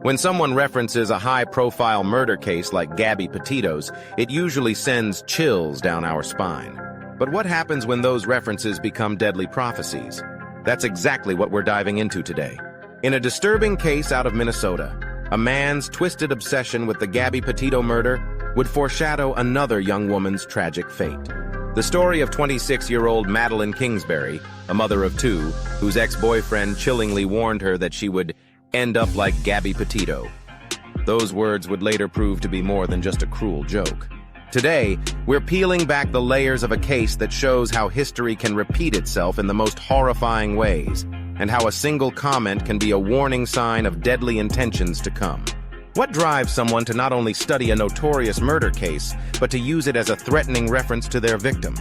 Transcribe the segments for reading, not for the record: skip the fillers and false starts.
When someone references a high-profile murder case like Gabby Petito's, it usually sends chills down our spine. But what happens when those references become deadly prophecies? That's exactly what we're diving into today. In a disturbing case out of Minnesota, a man's twisted obsession with the Gabby Petito murder would foreshadow another young woman's tragic fate. The story of 26-year-old Madeline Kingsbury, a mother of two, whose ex-boyfriend chillingly warned her that she would end up like Gabby Petito. Those words would later prove to be more than just a cruel joke. Today, we're peeling back the layers of a case that shows how history can repeat itself in the most horrifying ways, and how a single comment can be a warning sign of deadly intentions to come. What drives someone to not only study a notorious murder case, but to use it as a threatening reference to their victim?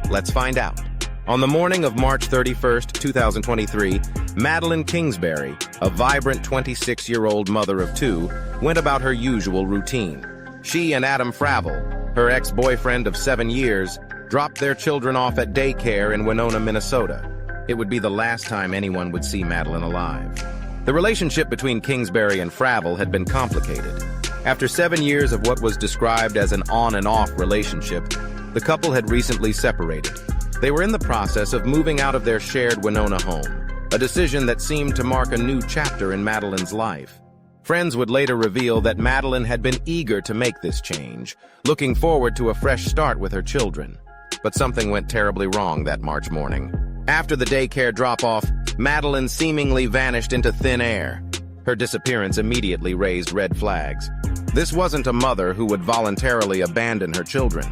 Let's find out. On the morning of March 31st, 2023, Madeline Kingsbury, a vibrant 26-year-old mother of two, went about her usual routine. She and Adam Fravel, her ex-boyfriend of 7 years, dropped their children off at daycare in Winona, Minnesota. It would be the last time anyone would see Madeline alive. The relationship between Kingsbury and Fravel had been complicated. After 7 years of what was described as an on-and-off relationship, the couple had recently separated. They were in the process of moving out of their shared Winona home, a decision that seemed to mark a new chapter in Madeline's life. Friends would later reveal that Madeline had been eager to make this change, looking forward to a fresh start with her children. But something went terribly wrong that March morning. After the daycare drop-off, Madeline seemingly vanished into thin air. Her disappearance immediately raised red flags. This wasn't a mother who would voluntarily abandon her children.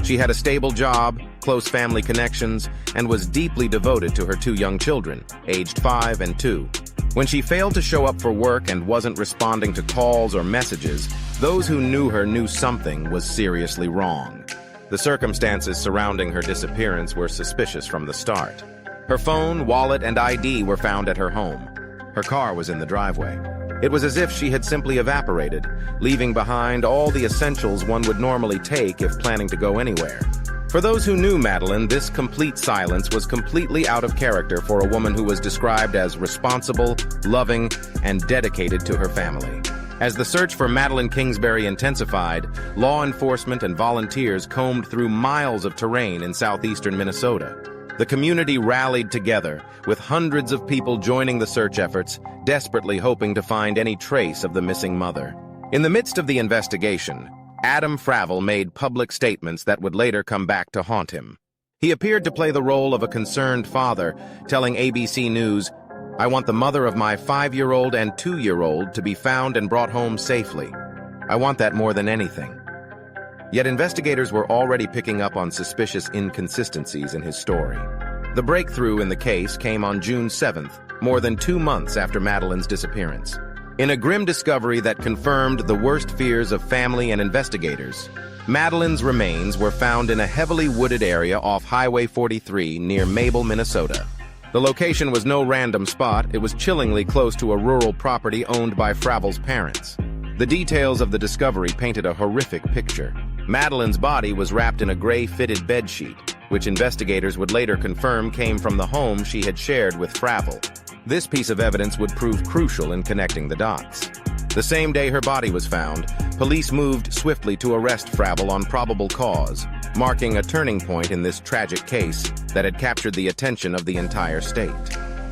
She had a stable job, close family connections, and was deeply devoted to her two young children, aged 5 and 2. When she failed to show up for work and wasn't responding to calls or messages, those who knew her knew something was seriously wrong. The circumstances surrounding her disappearance were suspicious from the start. Her phone, wallet, and ID were found at her home. Her car was in the driveway. It was as if she had simply evaporated, leaving behind all the essentials one would normally take if planning to go anywhere. For those who knew Madeline, this complete silence was completely out of character for a woman who was described as responsible, loving, and dedicated to her family. As the search for Madeline Kingsbury intensified, law enforcement and volunteers combed through miles of terrain in southeastern Minnesota. The community rallied together, with hundreds of people joining the search efforts, desperately hoping to find any trace of the missing mother. In the midst of the investigation, Adam Fravel made public statements that would later come back to haunt him. He appeared to play the role of a concerned father, telling ABC News, "I want the mother of my 5-year-old and 2-year-old to be found and brought home safely. I want that more than anything." Yet investigators were already picking up on suspicious inconsistencies in his story. The breakthrough in the case came on June 7th, more than 2 months after Madeline's disappearance. In a grim discovery that confirmed the worst fears of family and investigators, Madeline's remains were found in a heavily wooded area off Highway 43 near Mabel, Minnesota. The location was no random spot, it was chillingly close to a rural property owned by Fravel's parents. The details of the discovery painted a horrific picture. Madeline's body was wrapped in a gray fitted bedsheet, which investigators would later confirm came from the home she had shared with Fravel. This piece of evidence would prove crucial in connecting the dots. The same day her body was found, police moved swiftly to arrest Fravel on probable cause, marking a turning point in this tragic case that had captured the attention of the entire state.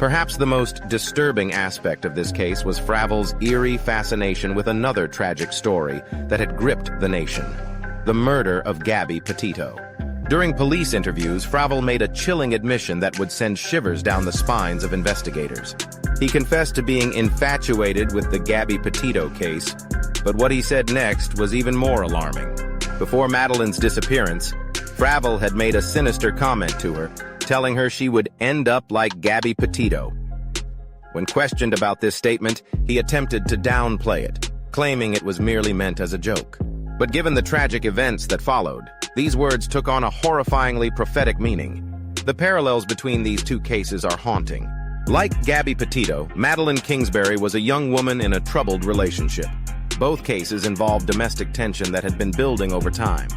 Perhaps the most disturbing aspect of this case was Fravel's eerie fascination with another tragic story that had gripped the nation: the murder of Gabby Petito. During police interviews, Fravel made a chilling admission that would send shivers down the spines of investigators. He confessed to being infatuated with the Gabby Petito case, but what he said next was even more alarming. Before Madeline's disappearance, Fravel had made a sinister comment to her, telling her she would end up like Gabby Petito. When questioned about this statement, he attempted to downplay it, claiming it was merely meant as a joke. But given the tragic events that followed, these words took on a horrifyingly prophetic meaning. The parallels between these two cases are haunting. Like Gabby Petito, Madeline Kingsbury was a young woman in a troubled relationship. Both cases involved domestic tension that had been building over time.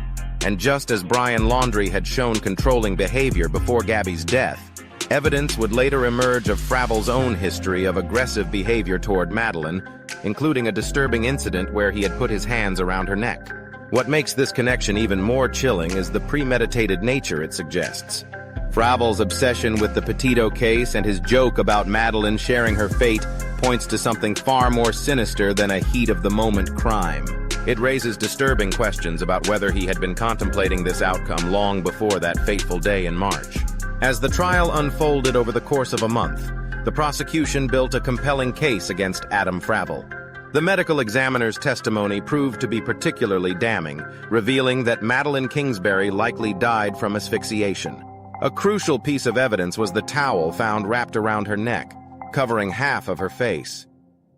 And just as Brian Laundrie had shown controlling behavior before Gabby's death, evidence would later emerge of Fravel's own history of aggressive behavior toward Madeline, including a disturbing incident where he had put his hands around her neck. What makes this connection even more chilling is the premeditated nature it suggests. Fravel's obsession with the Petito case and his joke about Madeline sharing her fate points to something far more sinister than a heat-of-the-moment crime. It raises disturbing questions about whether he had been contemplating this outcome long before that fateful day in March. As the trial unfolded over the course of a month, the prosecution built a compelling case against Adam Fravel. The medical examiner's testimony proved to be particularly damning, revealing that Madeline Kingsbury likely died from asphyxiation. A crucial piece of evidence was the towel found wrapped around her neck, covering half of her face,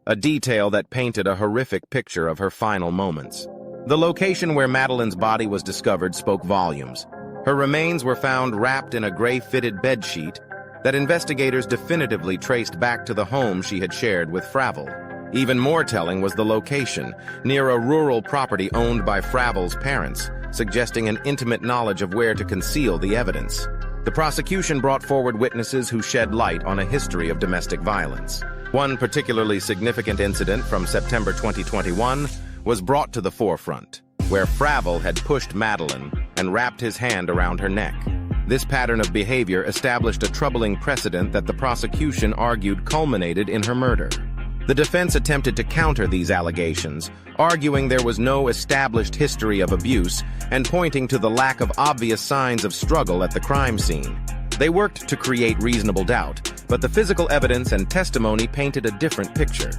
a detail that painted a horrific picture of her final moments. The location where Madeline's body was discovered spoke volumes. Her remains were found wrapped in a gray-fitted bedsheet that investigators definitively traced back to the home she had shared with Fravel. Even more telling was the location, near a rural property owned by Fravel's parents, suggesting an intimate knowledge of where to conceal the evidence. The prosecution brought forward witnesses who shed light on a history of domestic violence. One particularly significant incident from September 2021 was brought to the forefront, where Fravel had pushed Madeline and wrapped his hand around her neck. This pattern of behavior established a troubling precedent that the prosecution argued culminated in her murder. The defense attempted to counter these allegations, arguing there was no established history of abuse and pointing to the lack of obvious signs of struggle at the crime scene. They worked to create reasonable doubt, but the physical evidence and testimony painted a different picture.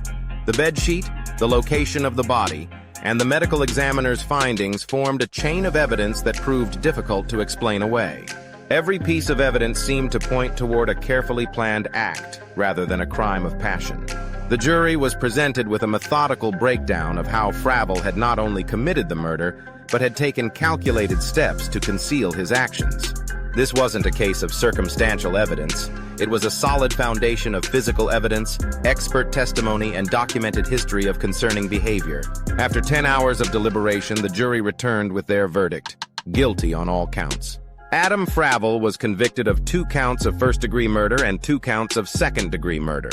The bedsheet, the location of the body, and the medical examiner's findings formed a chain of evidence that proved difficult to explain away. Every piece of evidence seemed to point toward a carefully planned act rather than a crime of passion. The jury was presented with a methodical breakdown of how Fravel had not only committed the murder, but had taken calculated steps to conceal his actions. This wasn't a case of circumstantial evidence. It was a solid foundation of physical evidence, expert testimony, and documented history of concerning behavior. After 10 hours of deliberation, the jury returned with their verdict: guilty on all counts. Adam Fravel was convicted of 2 counts of first-degree murder and 2 counts of second-degree murder.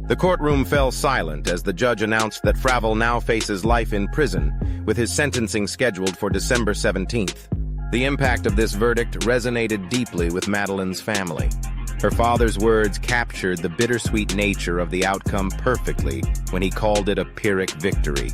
The courtroom fell silent as the judge announced that Fravel now faces life in prison, with his sentencing scheduled for December 17th. The impact of this verdict resonated deeply with Madeline's family. Her father's words captured the bittersweet nature of the outcome perfectly when he called it a Pyrrhic victory.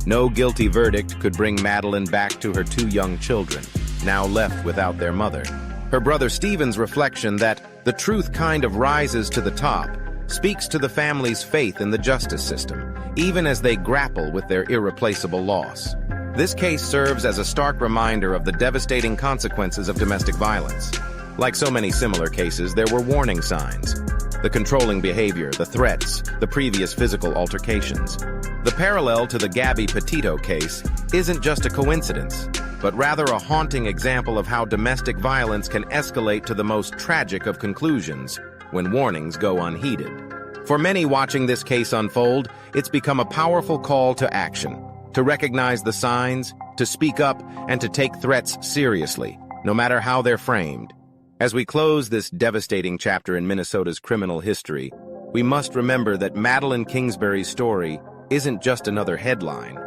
No guilty verdict could bring Madeline back to her 2 young children, now left without their mother. Her brother Stephen's reflection that the truth kind of rises to the top speaks to the family's faith in the justice system, even as they grapple with their irreplaceable loss. This case serves as a stark reminder of the devastating consequences of domestic violence. Like so many similar cases, there were warning signs: the controlling behavior, the threats, the previous physical altercations. The parallel to the Gabby Petito case isn't just a coincidence, but rather a haunting example of how domestic violence can escalate to the most tragic of conclusions when warnings go unheeded. For many watching this case unfold, it's become a powerful call to action, to recognize the signs, to speak up, and to take threats seriously, no matter how they're framed. As we close this devastating chapter in Minnesota's criminal history, we must remember that Madeline Kingsbury's story isn't just another headline.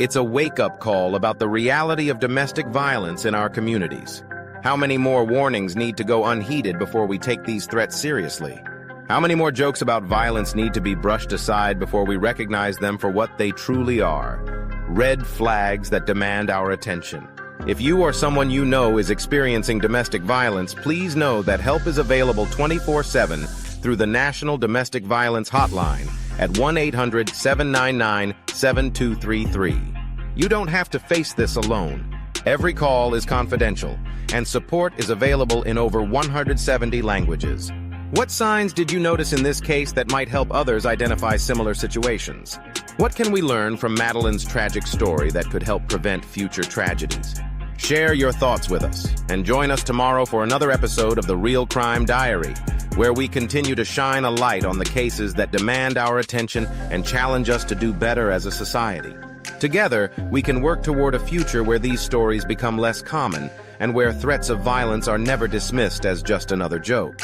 It's a wake-up call about the reality of domestic violence in our communities. How many more warnings need to go unheeded before we take these threats seriously? How many more jokes about violence need to be brushed aside before we recognize them for what they truly are? Red flags that demand our attention. If you or someone you know is experiencing domestic violence, please know that help is available 24/7 through the National Domestic Violence Hotline at 1-800-799-7233. You don't have to face this alone. Every call is confidential, and support is available in over 170 languages. What signs did you notice in this case that might help others identify similar situations? What can we learn from Madeline's tragic story that could help prevent future tragedies? Share your thoughts with us, and join us tomorrow for another episode of The Real Crime Diary, where we continue to shine a light on the cases that demand our attention and challenge us to do better as a society. Together, we can work toward a future where these stories become less common and where threats of violence are never dismissed as just another joke.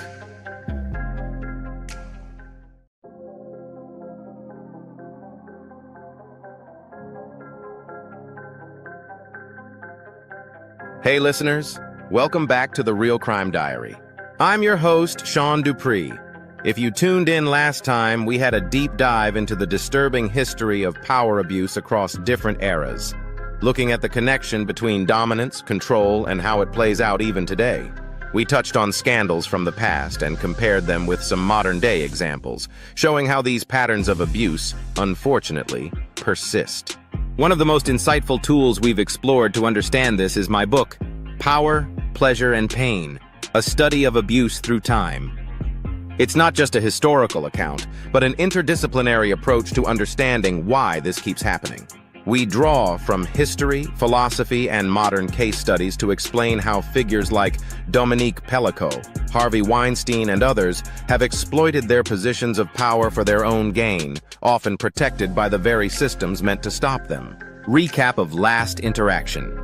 Hey listeners, welcome back to The Real Crime Diary. I'm your host, Sean Dupree. If you tuned in last time, we had a deep dive into the disturbing history of power abuse across different eras, looking at the connection between dominance, control, and how it plays out even today. We touched on scandals from the past and compared them with some modern-day examples, showing how these patterns of abuse, unfortunately, persist. One of the most insightful tools we've explored to understand this is my book, Power, Pleasure, and Pain, a study of abuse through time. It's not just a historical account, but an interdisciplinary approach to understanding why this keeps happening. We draw from history, philosophy, and modern case studies to explain how figures like Dominique Pellico, Harvey Weinstein, and others have exploited their positions of power for their own gain, often protected by the very systems meant to stop them. Recap of last interaction.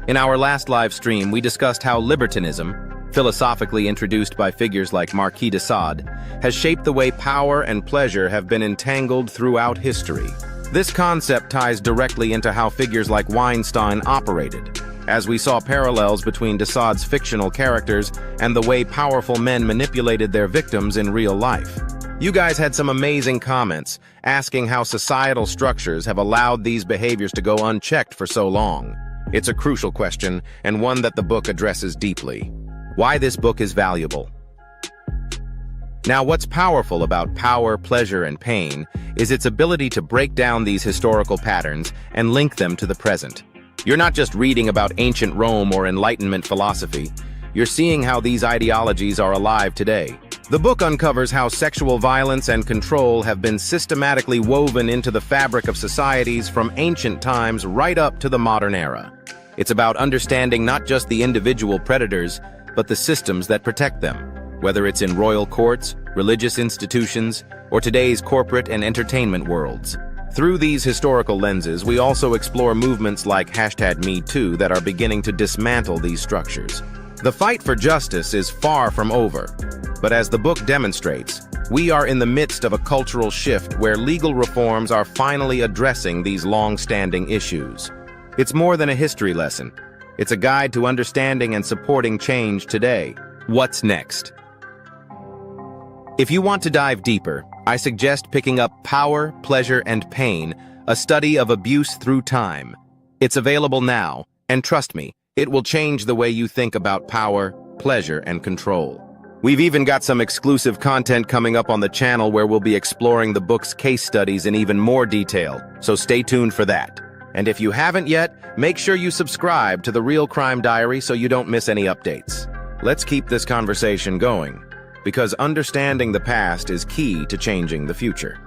In our last live stream, we discussed how libertinism, philosophically introduced by figures like Marquis de Sade, has shaped the way power and pleasure have been entangled throughout history. This concept ties directly into how figures like Weinstein operated, as we saw parallels between de Sade's fictional characters and the way powerful men manipulated their victims in real life. You guys had some amazing comments, asking how societal structures have allowed these behaviors to go unchecked for so long. It's a crucial question, and one that the book addresses deeply. Why this book is valuable. Now, what's powerful about Power, Pleasure, and Pain is its ability to break down these historical patterns and link them to the present. You're not just reading about ancient Rome or Enlightenment philosophy. You're seeing how these ideologies are alive today. The book uncovers how sexual violence and control have been systematically woven into the fabric of societies from ancient times right up to the modern era. It's about understanding not just the individual predators, but the systems that protect them, whether it's in royal courts, religious institutions, or today's corporate and entertainment worlds. Through these historical lenses, we also explore movements like #MeToo that are beginning to dismantle these structures. The fight for justice is far from over, but as the book demonstrates, we are in the midst of a cultural shift where legal reforms are finally addressing these long-standing issues. It's more than a history lesson. It's a guide to understanding and supporting change today. What's next? If you want to dive deeper, I suggest picking up Power, Pleasure, and Pain, a study of abuse through time. It's available now, and trust me, it will change the way you think about power, pleasure, and control. We've even got some exclusive content coming up on the channel where we'll be exploring the book's case studies in even more detail, so stay tuned for that. And if you haven't yet, make sure you subscribe to The Real Crime Diary so you don't miss any updates. Let's keep this conversation going, because understanding the past is key to changing the future.